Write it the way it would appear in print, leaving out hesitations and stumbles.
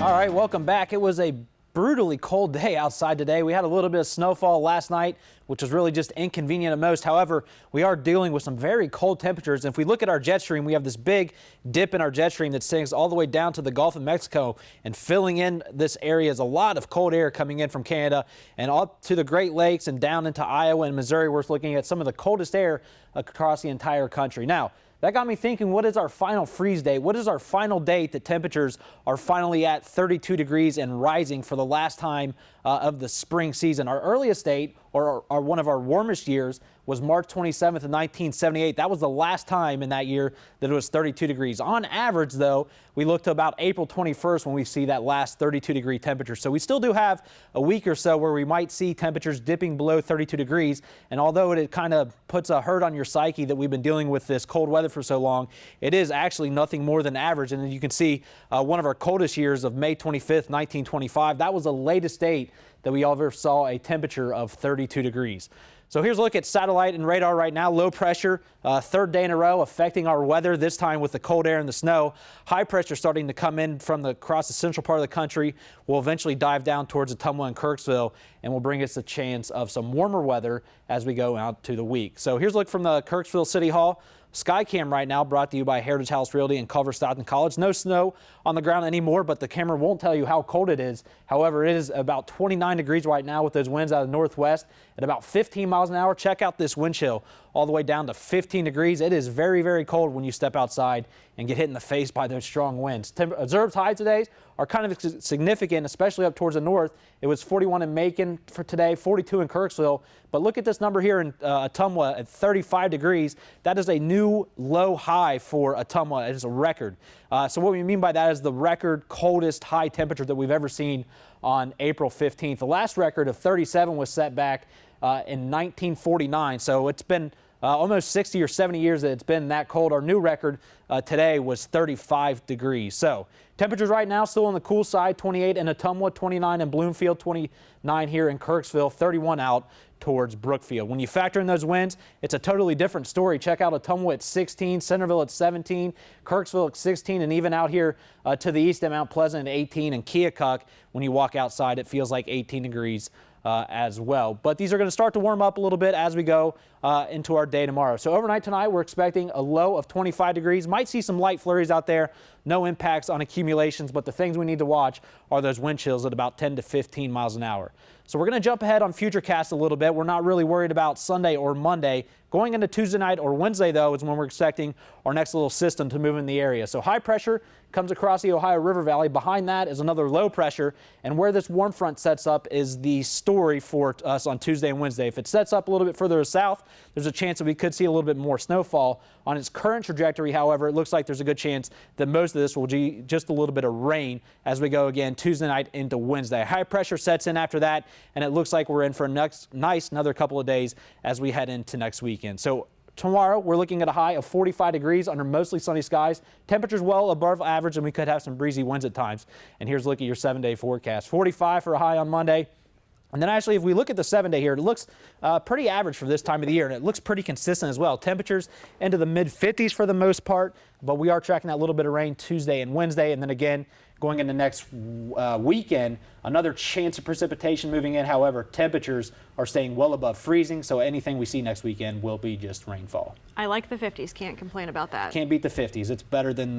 All right, welcome back. It was a brutally cold day outside today. We had a little bit of snowfall last night, which was really just inconvenient at most. However, we are dealing with some very cold temperatures. And if we look at our jet stream, we have this big dip in our jet stream that sinks all the way down to the Gulf of Mexico, and filling in this area is a lot of cold air coming in from Canada and up to the Great Lakes and down into Iowa and Missouri. We're looking at some of the coldest air across the entire country. Now, that got me thinking, what is our final freeze date? What is our final date that temperatures are finally at 32 degrees and rising for the last time of the spring season? Our earliest date, or one of our warmest years, was March 27th of 1978. That was the last time in that year that it was 32 degrees. On average, though, we look to about April 21st when we see that last 32-degree temperature. So we still do have a week or so where we might see temperatures dipping below 32 degrees. And although it kind of puts a hurt on your psyche that we've been dealing with this cold weather for so long, it is actually nothing more than average. And you can see one of our coldest years of May 25th, 1925. That was the latest date that we ever saw a temperature of 32 degrees. So here's a look at satellite and radar right now. Low pressure, third day in a row affecting our weather, this time with the cold air and the snow. High pressure starting to come in from across the central part of the country. Will eventually dive down towards Ottumwa and Kirksville and will bring us a chance of some warmer weather as we go out to the week. So here's a look from the Kirksville City Hall. Skycam right now brought to you by Heritage House Realty and Culver Stockton College. No snow on the ground anymore, but the camera won't tell you how cold it is. However, it is about 29 degrees right now with those winds out of the northwest at about 15 miles an hour. Check out this wind chill all the way down to 15 degrees. It is very, very cold when you step outside and get hit in the face by those strong winds. Observed high today are kind of significant, especially up towards the north. It was 41 in Macon for today, 42 in Kirksville. But look at this number here in Ottumwa at 35 degrees. That is a new low high for Ottumwa. It is a record. So what we mean by that is the record coldest high temperature that we've ever seen on April 15th. The last record of 37 was set back in 1949. So it's been almost 60 or 70 years that it's been that cold. Our new record today was 35 degrees. So temperatures right now still on the cool side, 28 in Ottumwa, 29 in Bloomfield, 29 here in Kirksville, 31 out towards Brookfield. When you factor in those winds, it's a totally different story. Check out Ottumwa at 16, Centerville at 17, Kirksville at 16, and even out here to the east at Mount Pleasant at 18, and Keokuk, when you walk outside, it feels like 18 degrees as well. But these are going to start to warm up a little bit as we go into our day tomorrow. So overnight tonight, we're expecting a low of 25 degrees. Might see some light flurries out there. No impacts on accumulations, but the things we need to watch are those wind chills at about 10 to 15 miles an hour. So we're going to jump ahead on Futurecast a little bit. We're not really worried about Sunday or Monday. Going into Tuesday night or Wednesday, though, is when we're expecting our next little system to move in the area. So high pressure comes across the Ohio River Valley. Behind that is another low pressure. And where this warm front sets up is the story for us on Tuesday and Wednesday. If it sets up a little bit further south, there's a chance that we could see a little bit more snowfall. On its current trajectory, however, it looks like there's a good chance that most of this will be just a little bit of rain as we go again Tuesday night into Wednesday. High pressure sets in after that, and it looks like we're in for another couple of days as we head into next weekend. So tomorrow, we're looking at a high of 45 degrees under mostly sunny skies. Temperatures well above average, and we could have some breezy winds at times. And here's a look at your 7-day forecast. 45 for a high on Monday. And then actually, if we look at the 7-day here, it looks pretty average for this time of the year, and it looks pretty consistent as well. Temperatures into the mid-50s for the most part, but we are tracking that little bit of rain Tuesday and Wednesday. And then again, going into next weekend, another chance of precipitation moving in. However, temperatures are staying well above freezing, so anything we see next weekend will be just rainfall. I like the 50s. Can't complain about that. Can't beat the 50s. It's better than